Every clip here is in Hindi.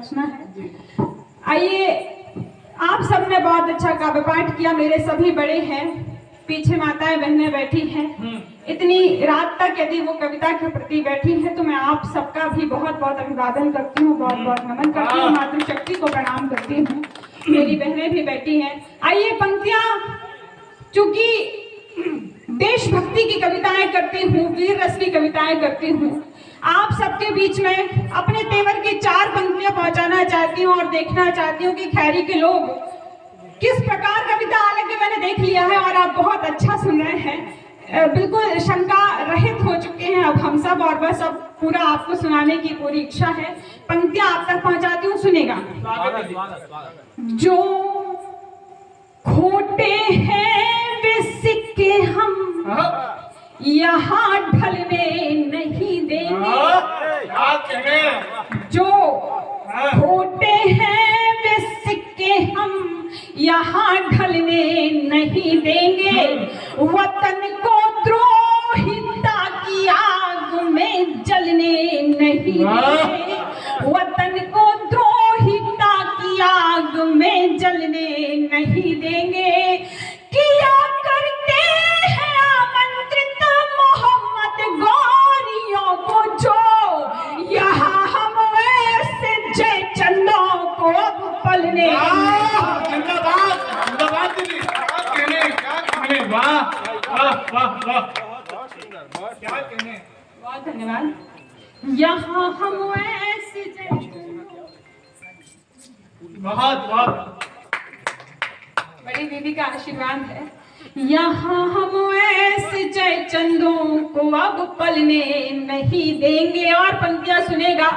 समझना है। आइए, आप सबने बहुत अच्छा काव्य पाठ किया, मेरे सभी बड़े हैं, पीछे माताएं बहनें बैठी हैं, इतनी रात तक यदि वो कविता के प्रति बैठी है तो मैं आप सबका भी बहुत बहुत अभिवादन करती हूँ, बहुत बहुत नमन करती हूँ, मातृशक्ति को प्रणाम करती हूँ। मेरी बहनें भी बैठी हैं। आइए, पंक्तियां चूंकि देशभक्ति की कविताएं करती हूँ, वीर रस की कविताएं करती हूँ, आप सबके बीच में अपने तेवर की 4 पंक्तियां पहुंचाना चाहती हूँ और देखना चाहती हूँ कि खैरी के लोग किस प्रकार कविता, हालांकि मैंने देख लिया है और आप बहुत अच्छा सुन रहे हैं, बिल्कुल शंका रहित हो चुके हैं अब हम सब, और बस अब पूरा आपको सुनाने की पूरी इच्छा है। पंक्तियां आप तक पहुंचाती हूँ, सुनेगा। जो खोटे हैं वे सिक्के हम यहाँ ढलने नहीं देंगे। जो खोटे हैं वे सिक्के हम यहाँ ढलने नहीं देंगे। वतन को द्रोहिता की आग में जलने नहीं देंगे। वतन को द्रोहिता की आग में जलने नहीं देंगे। किया करते हैं आमंत्रित मोहम्मद गौरियों को, जो यहाँ हम ऐसे जय चंदों को अब पलने। बहुत धन्यवाद। यहाँ हम ऐसे बहुत बड़ी दीदी का आशीर्वाद है। यहाँ हम ऐसे जय चंदों को अब पलने नहीं देंगे। और पंक्तियां सुनेगा।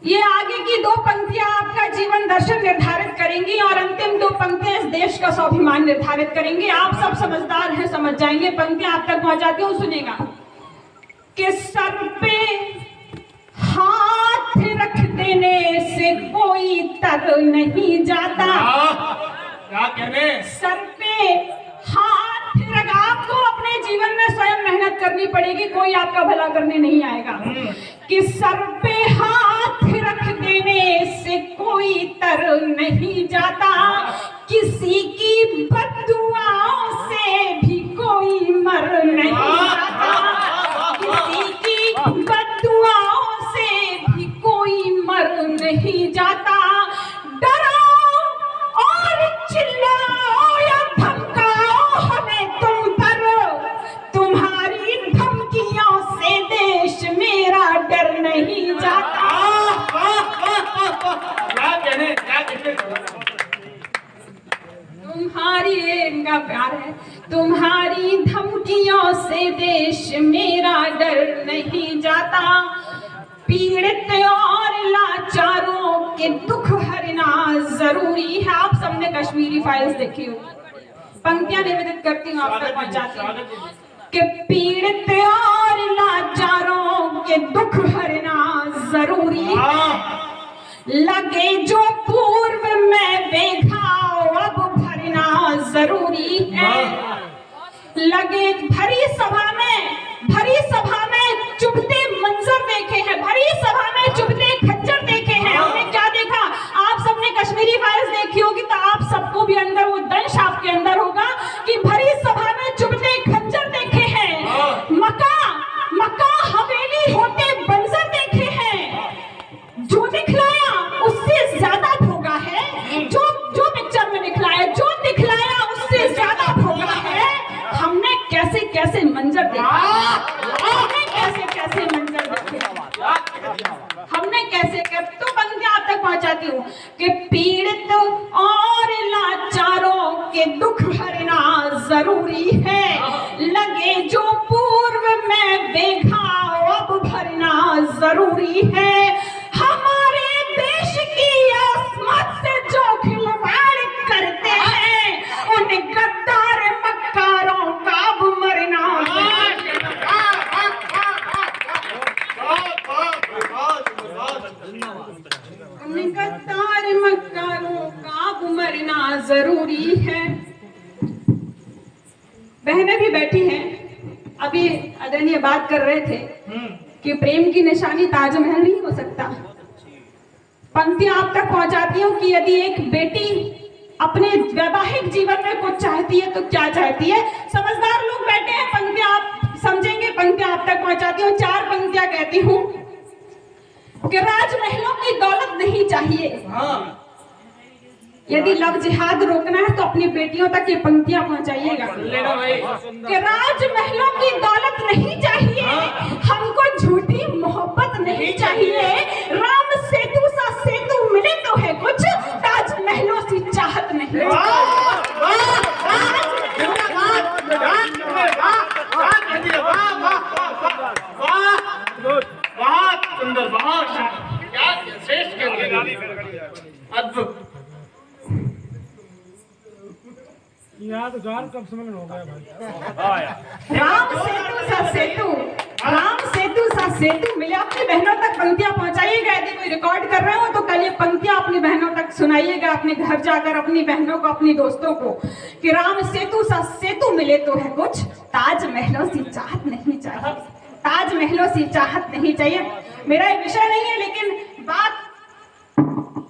ये आगे की 2 पंक्तियां आपका जीवन दर्शन निर्धारित करेंगी और अंतिम 2 पंक्तियां इस देश का स्वाभिमान निर्धारित करेंगे। आप सब समझदार हैं, समझ जाएंगे। पंक्तियां आप तक पहुंचाती हूँ, सुनेगा। कि सर पे हाथ रख देने से कोई तर नहीं जाता। क्या कहने? सर पे हाथ रख, आपको अपने जीवन में स्वयं मेहनत करनी पड़ेगी, कोई आपका भला करने नहीं आएगा। कि सर पे हाथ रख देने से कोई तर नहीं जाता। किसी की बद्दुआओं से भी कोई मर नहीं जाता। किसी की बद्दुआओं से भी कोई मर नहीं जाता। डराओ और चिल्लाओ या धमकाओ हमें तुम पर, तुम्हारी धमकियों से देश मेरा डर नहीं जाता। क्या कहने? क्या कहने? तुम्हारी इनका प्यार है। तुम्हारी धमकियों से देश मेरा डर नहीं जाता। पीड़ित और लाचारों के दुख हरना जरूरी है। आप सबने कश्मीरी फाइल्स देखी हो। पंक्तियां निवेदित करती हूँ, आप तक पहुंचाती हूँ। कि पीड़ित और लाचारों के दुख हरना जरूरी है। लगे जो पूर्व में बेघाव अब भरना जरूरी है। लगे भरी सभा में चुभते मंजर देखे हैं, भरी सभा में चुभते खच्चर देखे हैं। हमने क्या देखा? आप सबने कश्मीरी फाइल्स देखी होगी तो आप सबको भी अंदर वो दंश आपके अंदर होगा कि भरी सभा में चुभते खच्चर देखे हैं। मक्का हवेली होते बंजर देखे हैं। जो दिखलाया उससे ज्यादा भोगा है। जो पिक्चर में दिखलाया, जो दिखलाया उससे ज्यादा भोगा है। हमने कैसे कैसे मंजर देखे, हमने कैसे मंजर देखे, हमने कैसे तो पंक्तियां आप तक पहुंचाती हूँ। कि पीड़ित और लाचारों के दुख हरना जरूरी है। लगे जो पूर्व में बेघाव अब भरना जरूरी है। हमारे देश की अस्मत से जो खिलवाड़ करते हैं उन गद्दार मक्कारों का अब मरना। उन गद्दार मक्कारों का अब मरना जरूरी है। बहनें भी बैठी हैं। अभी आदरणीय बात कर रहे थे कि प्रेम की निशानी ताजमहल नहीं हो सकता। पंक्तियां आप तक पहुंचाती हूँ कि यदि एक बेटी अपने वैवाहिक जीवन में कुछ चाहती है तो क्या चाहती है। समझदार लोग बैठे हैं, पंक्तियां आप समझेंगे, पंक्तियां आप तक पहुंचाती हूँ। 4 पंक्तियां कहती हूँ कि राजमहलों की दौलत नहीं चाहिए। हाँ यदि लव जिहाद रोकना है तो अपनी बेटियों तक ये पंक्तियां पहुंचाइएगा लेना भाई कि राजमहलों की दौलत नहीं चाहिए, हमको झूठी मोहब्बत नहीं चाहिए, राम सेतु सा सेतु मिले तो है कुछ, ताजमहलों सी चाहत नहीं। बहुत सुंदर, बहुत क्या श्रेष्ठ अद्भुत। यहाँ तो जान कब समझ में हो गया भाई। राम सेतु सा सेतु, राम सेतु सा सेतु मिले। अपनी बहनों तक पंक्तियां पहुंचाइएगा। यदि कोई रिकॉर्ड कर रहे हो तो कल ये पंक्तियां अपनी बहनों तक सुनाइएगा, अपने घर जाकर अपनी बहनों को, अपनी दोस्तों को, कि राम सेतु सा सेतु मिले तो है कुछ, ताजमहलों सी चाहत नहीं चाहिए, ताजमहलों सी चाहत नहीं चाहिए। मेरा ये विषय नहीं है, लेकिन बात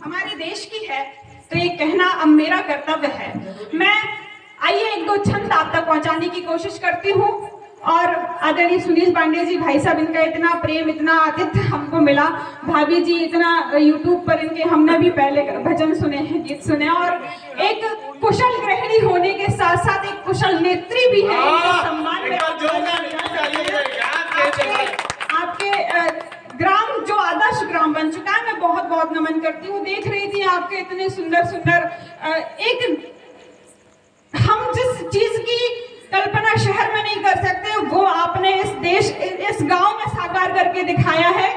हमारे देश की है तो ये कहना अब मेरा कर्तव्य है। मैं आइए 1-2 छंद आप तक पहुंचाने की कोशिश करती हूँ। और आदरणीय सुनील पांडे जी, भाई साहब, इनका इतना प्रेम, इतना आतिथ्य हमको मिला। भाभी जी इतना यूट्यूब पर इनके हमने भी पहले भजन सुने हैं, गीत सुने, और एक कुशल गृहिणी होने के साथ साथ एक कुशल नेत्री भी है। इनके सम्मान में आपके ग्राम जो आदर्श ग्राम बन चुका है, मैं बहुत बहुत नमन करती हूँ। देख रही थी आपके इतने सुंदर सुंदर, एक हम जिस चीज की कल्पना शहर में नहीं कर सकते वो आपने इस देश, इस गांव में साकार करके दिखाया है।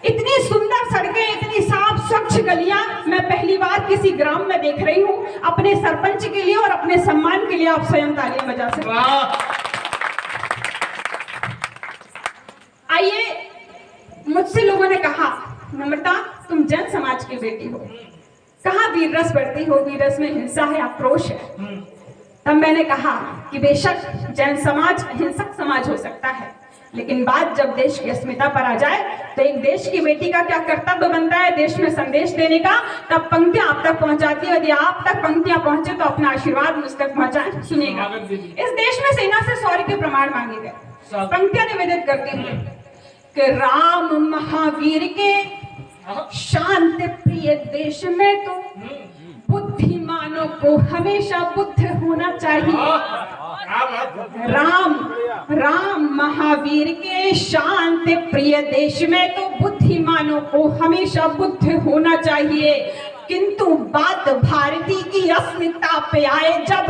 इतनी सुंदर सड़कें, इतनी साफ स्वच्छ गलियां मैं पहली बार किसी ग्राम में देख रही हूँ। अपने सरपंच के लिए और अपने सम्मान के लिए आप स्वयं तालियां बजा सकते हैं। आइए, मुझसे लोगों ने कहा, नम्रता तुम जन समाज की बेटी हो, कहाँ वीर रस बढ़ती हो, वीर रस में हिंसा है, आक्रोश है। तब मैंने कहा कि बेशक जैन समाज हिंसक समाज हो सकता है, लेकिन बात जब देश की अस्मिता पर आ जाए तो एक देश की बेटी का क्या कर्तव्य बनता है देश में संदेश देने का, तब पंक्तियां आप तक पहुंचाती है। यदि आप तक पंक्तियां पहुंचे तो अपना आशीर्वाद मुझ तक पहुंचाएं। सुनिएगा, इस देश में सेना से शौर्य के प्रमाण मांगे गए। पंक्तियां निवेदित करती हूँ कि राम महावीर के शांति प्रिय देश में तो बुद्धिमानों को हमेशा बुद्ध होना चाहिए। राम महावीर के शांति प्रिय देश में तो बुद्धिमानों को हमेशा बुद्ध होना चाहिए, किंतु बात भारती की अस्मिता पे आए जब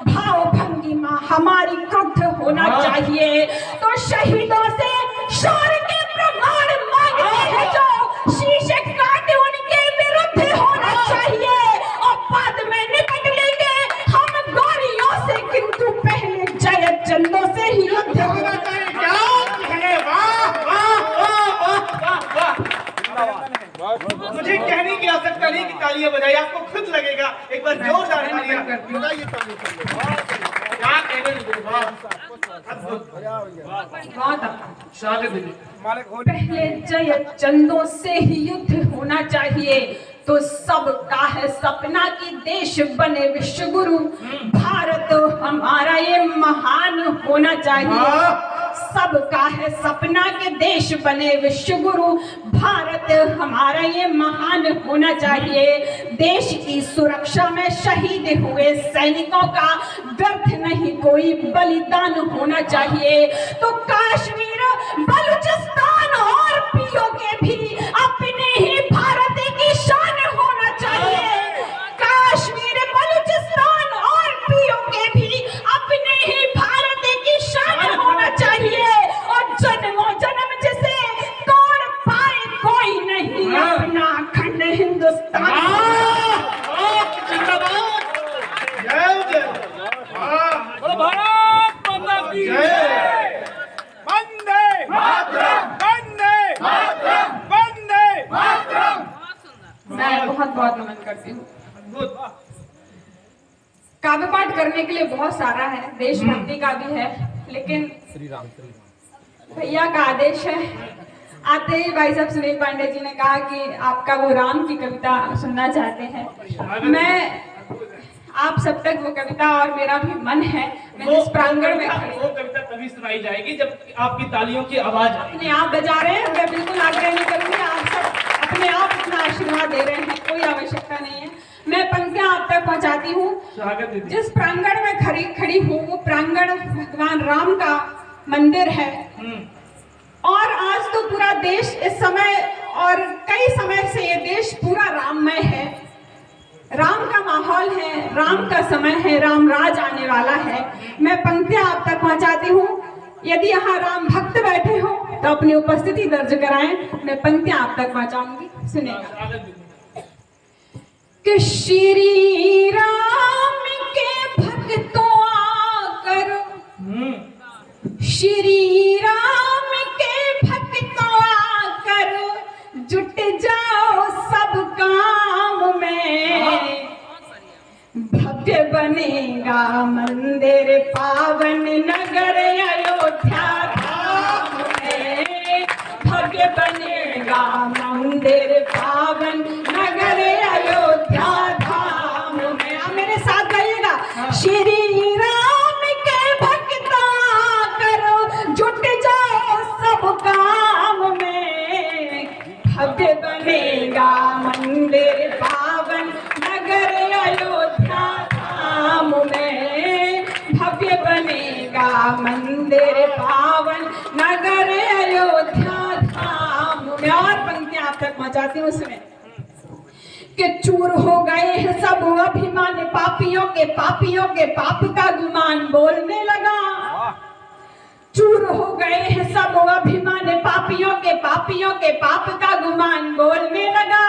भाव भंगिमा हमारी क्रुद्ध होना चाहिए, तो शहीदों से शौर्य के प्रमाण मांगते हैं जो शीशे काटे उनके विरुद्ध होना चाहिए, और बाद में निपट लेंगे हम गौरियों से, किंतु पहले जय चंदों से ही युद्ध होना चाहिए। मुझे कहने की आवश्यकता नहीं कि तालियां बजाइए, आपको खुद लगेगा। एक बार जोरदार तालियां बजाइए। क्या कहने, पहले जय चंदों से ही युद्ध होना चाहिए, तो सबका है सपना कि देश बने विश्व गुरु, भारत हमारा ये महान होना चाहिए। सबका है सपना कि देश बने विश्व गुरु, भारत हमारा ये महान होना चाहिए। देश की सुरक्षा में शहीद हुए सैनिकों का व्यर्थ नहीं कोई बलिदान होना चाहिए, तो कश्मीर, बलूचिस्तान और पीओके भी अपने ही भारत की शान होना चाहिए। कश्मीर, बलूचिस्तान और पीओके भी अपने ही भारत की शान होना चाहिए, और जन्मों जन्म जिसे तोड़ पाए कोई नहीं अपना अखंड हिंदुस्तान। मैं बहुत बहुत नमन करती हूँ। काव्य पाठ करने के लिए बहुत सारा है, देशभक्ति का भी है, लेकिन भैया का आदेश है, आते ही भाई साहब सुनील पांडे जी ने कहा कि आपका वो राम की कविता सुनना चाहते हैं। मैं आप सब तक वो कविता और मेरा भी मन है, मैं इस प्रांगण में खड़ी वो कविता तभी सुनाई जाएगी जब आपकी तालियों की आवाज आएगी। अपने आप बजा रहे हैं, मैं बिल्कुल आग्रह नहीं करूंगी, आप सब अपने आप इतना आशीर्वाद दे रहे हैं, कोई आवश्यकता नहीं है। मैं पंक्तियां आप तक पहुंचाती हूँ। स्वागत है। जिस प्रांगण में खड़ी हूँ वो प्रांगण भगवान राम का मंदिर है। और आज तो पूरा देश इस समय और कई समय से ये देश पूरा राममय है, राम का माहौल है, राम का समय है, राम राज आने वाला है। मैं पंक्तियां आप तक पहुंचाती हूँ। यदि यहाँ राम भक्त बैठे हो तो अपनी उपस्थिति दर्ज कराएं। मैं पंक्तियां आप तक पहुंचाऊंगी, सुनेगा। कि श्री राम के भक्तों आकर, श्री राम के भक्तों आकर जुट जाओ सब काम में, भव्य बनेगा मंदिर पावन नगर अयोध्या धाम में, भव्य बनेगा मंदिर पावन नगर अयोध्या धाम में। आप मेरे साथ गाइएगा। श्री राम के भक्त आकर जुट जाओ सब काम में, भव्य बनेगा मंदिर पावन नगर अयोध्या धाम में, भव्य बनेगा मंदिर पावन नगर अयोध्या धाम में। और पंक्तियां आप तक पहुंचाती हूँ उसमें कि चूर हो गए हैं सब अभिमान पापियों के पाप का गुमान बोलने लगा। चूर हो गए हैं सब अभिमान पापियों के पाप का गुमान बोलने लगा।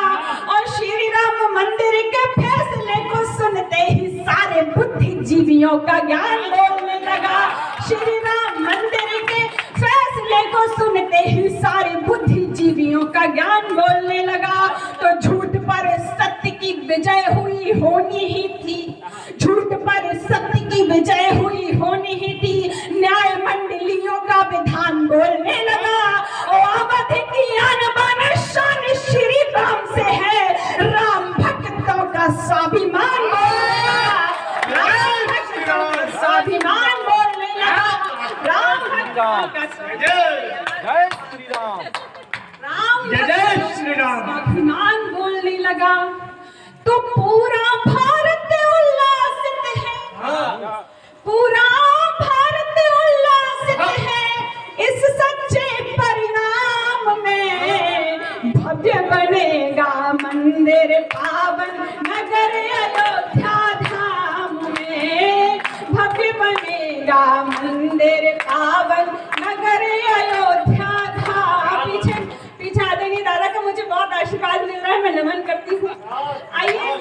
और श्री राम मंदिर के फैसले को सुनते ही सारे बुद्धिजीवियों का ज्ञान बोलने लगा। श्री राम मंदिर के फैसले को सुनते ही सारे बुद्धिजीवियों का ज्ञान बोलने लगा। तो झूठ पर सत्य की विजय हुई होनी ही थी, झूठ पर सत्य की विजय हुई होनी ही थी। न्याय मंडलियों का विधान बोलने लगा। और अवध की आन-बान शान श्री राम से है, राम भक्तों का स्वाभिमान बोलने लगा, राम भक्तों का स्वाभिमान बोलने लगा, राम भक्तों का जय श्री राम, राम जय श्री राम स्वाभिमान बोलने लगा। तो पूरा भारत उल्लासित है, पूरा भारत उल्लासित है इस सच्चे परिणाम में, भव्य बनेगा मंदिर पावन नगर अयोध्या धाम में, भव्य बनेगा मंदिर पावन नगर अयोध्या धाम। पीछे आदरणीय दादा का मुझे बहुत आशीर्वाद मिल रहा है, मैं नमन करती हूँ। आइए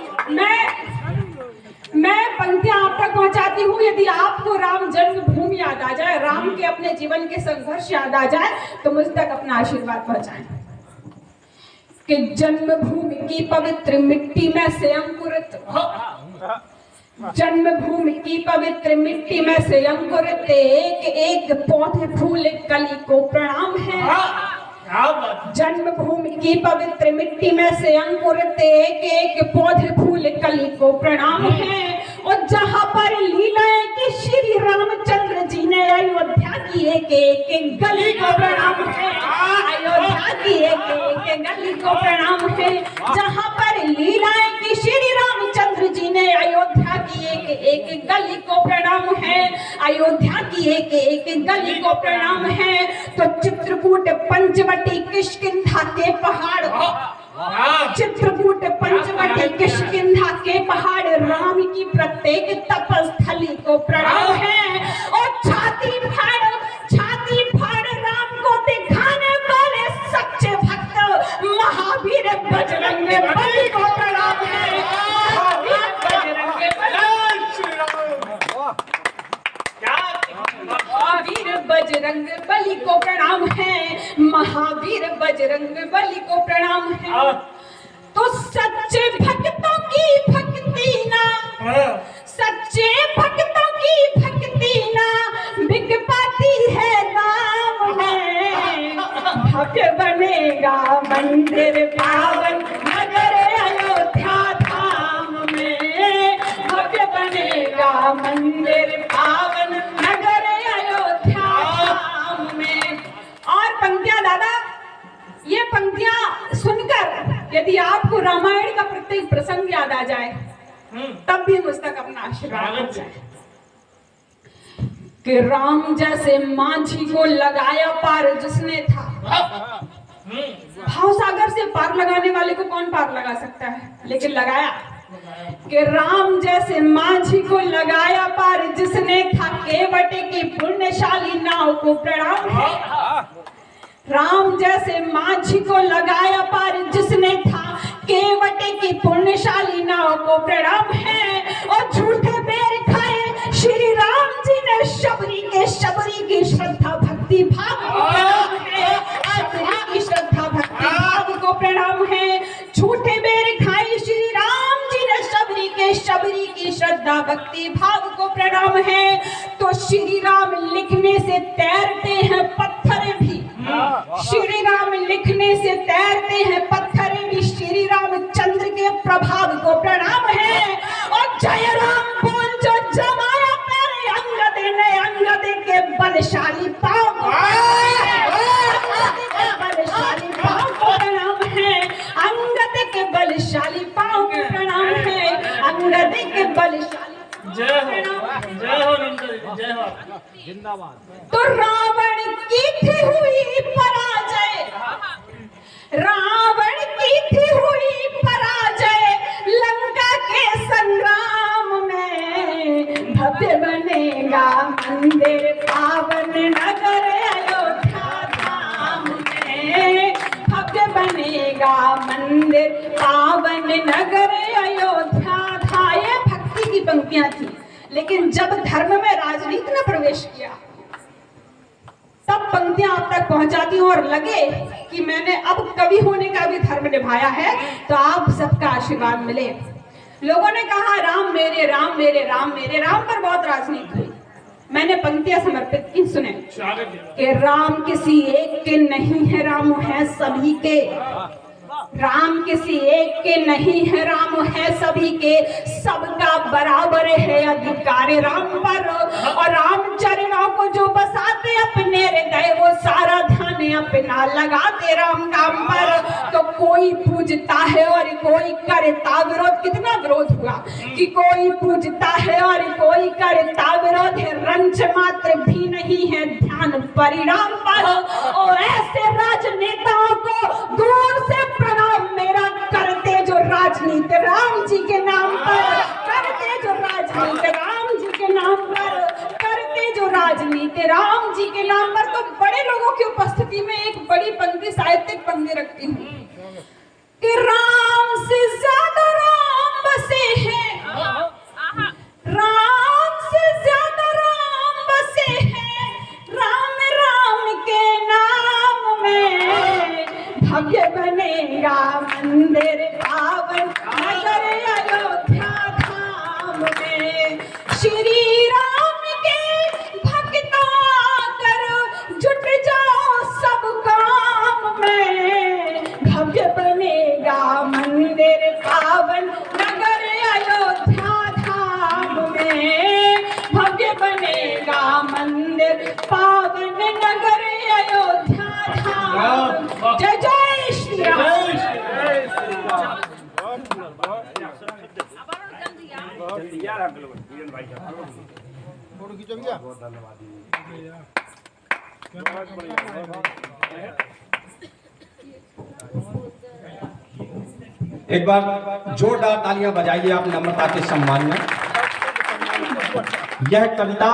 मैं पंक्तियां आप तक पहुंचाती हूँ। यदि आपको राम जन्मभूमि याद आ जाए, राम के अपने जीवन के संघर्ष याद आ जाए तो मुझ तक अपना आशीर्वाद पहुंचाएं। कि जन्मभूमि की पवित्र मिट्टी में से अंकुरित, जन्मभूमि की पवित्र मिट्टी में से अंकुरित एक एक पौधे फूल कली को प्रणाम है। जन्मभूमि की पवित्र मिट्टी में से अंकुरित एक एक पौधे फूल कली को प्रणाम है। और जहाँ पर लीलाएं की श्री रामचंद्र जी ने अयोध्या की एक एक गली को प्रणाम है, अयोध्या की एक एक गली को प्रणाम है। जहाँ पर लीलाएं की श्री रामचंद्र जी ने अयोध्या की एक एक गली को प्रणाम है, अयोध्या की एक एक गली को प्रणाम है। तो चित्रकूट पंचवटी किष्किंधा के पहाड़, चित्रकूट पंचवटी किष्किंधा के पहाड़ राम की प्रत्येक तपस्थली को प्रणाम है। और छाती फाड़ राम को दिखाने वाले सच्चे भक्त महावीर बजरंग बली को प्रणाम है, महावीर बजरंग बली को प्रणाम है, महावीर बजरंग बली को प्रणाम है। तो सच्चे भक्तों की भक्ति ना, सच्चे भक्तों की भक्ति ना बिक पाती है दाम में, भव्य बने मंदिर पावन नगर अयोध्या धाम में। और पंक्तियां दादा, ये पंक्तियां सुनकर यदि आपको रामायण का प्रत्येक प्रसंग याद आ जाए तब भी मुझ तक अपना आशीर्वाद हो जाए कि राम जैसे माझी को लगाया पार जिसने था। भाव सागर से पार लगाने वाले को कौन पार लगा सकता है, लेकिन लगाया कि राम जैसे माझी को लगाया पार जिसने था, केवटे की पुण्यशाली नाव को प्रणाम है। राम जैसे माझी को लगाया पार जिसने था, केवटे की पुण्यशाली नाव को प्रणाम है। और झूठे पैर खाए श्री राम जी ने शबरी की श्रद्धा भक्ति भाव को प्रणाम है। शबरी की श्रद्धा भक्ति भाव को प्रणाम है। झूठे पैर खाए श्री राम जी ने शबरी की श्रद्धा भक्ति भाव को प्रणाम है। तो श्री राम लिखने से तैरते हैं पत्थर भी, श्री राम लिखने से तैरते हैं पत्थर भी, श्री रामचंद्र के प्रभाव को प्रणाम है। और जय राम बोल जो जमाया मेरे अंगद के बलशाली पांव को, बलशाली पांव को प्रणाम है। अंगद के बलशाली पांव को प्रणाम है। अंगद के बलशाली जय हो नंदन, जय हो जिंदाबाद। तो रावण की थी हुई पराजय, रावण की थी हुई पराजय, लंका के संग्राम में भव्य बनेगा मंदिर पावन नगर अयोध्या धाम में। भव्य बनेगा मंदिर पावन नगर अयोध्या धाम। ये भक्ति की पंक्तियां थी, लेकिन जब धर्म में राजनीति ने प्रवेश किया तब पंक्तियां आप तक पहुंचाती हूं। और लगे कि मैंने अब कवि होने का भी धर्म निभाया है तो आप सबका आशीर्वाद मिले। लोगों ने कहा राम मेरे राम मेरे राम मेरे राम पर बहुत राजनीति हुई। मैंने पंक्तियां समर्पित की, सुने कि राम किसी एक के नहीं है, राम है सभी के। राम किसी एक के नहीं है, राम है सभी के। सबका बराबर है अधिकार राम पर। और राम चरणों को जो बसाते अपने हृदय, वो सारा ध्यान अपना लगाते राम काम पर। तो कोई पूजता है और कोई करता विरोध। कितना विरोध हुआ कि कोई पूजता है और कोई करता विरोध है। रंच मात्र भी नहीं है ध्यान परिणाम पर। और ऐसे राजनेताओं को दूर से प्रणाम मेरा, करते जो राजनीति राम जी के नाम पर, करते जो राजनीति राम जी के नाम पर, करते जो राजनीति राम जी के नाम पर। तो बड़े लोगों की उपस्थिति में एक बड़ी पंक्ति, साहित्यिक पंक्ति रखती हूँ कि राम से ज्यादा राम बसे हैं, राम से ज्यादा राम बसे हैं, राम राम के नाम में भव्य बनेगा मंदिर पावन नगर अयोध्या धाम में। श्री राम के भक्तों आकर जुट जाओ सब काम में। भव्य बनेगा मंदिर पावन नगर अयोध्या धाम में। भव्य बनेगा मंदिर पावन नगर अयोध्या धाम। जय जय श्री राम। एक बार जोरदार तालियां बजाइए आप नम्रता के सम्मान में। यह कविता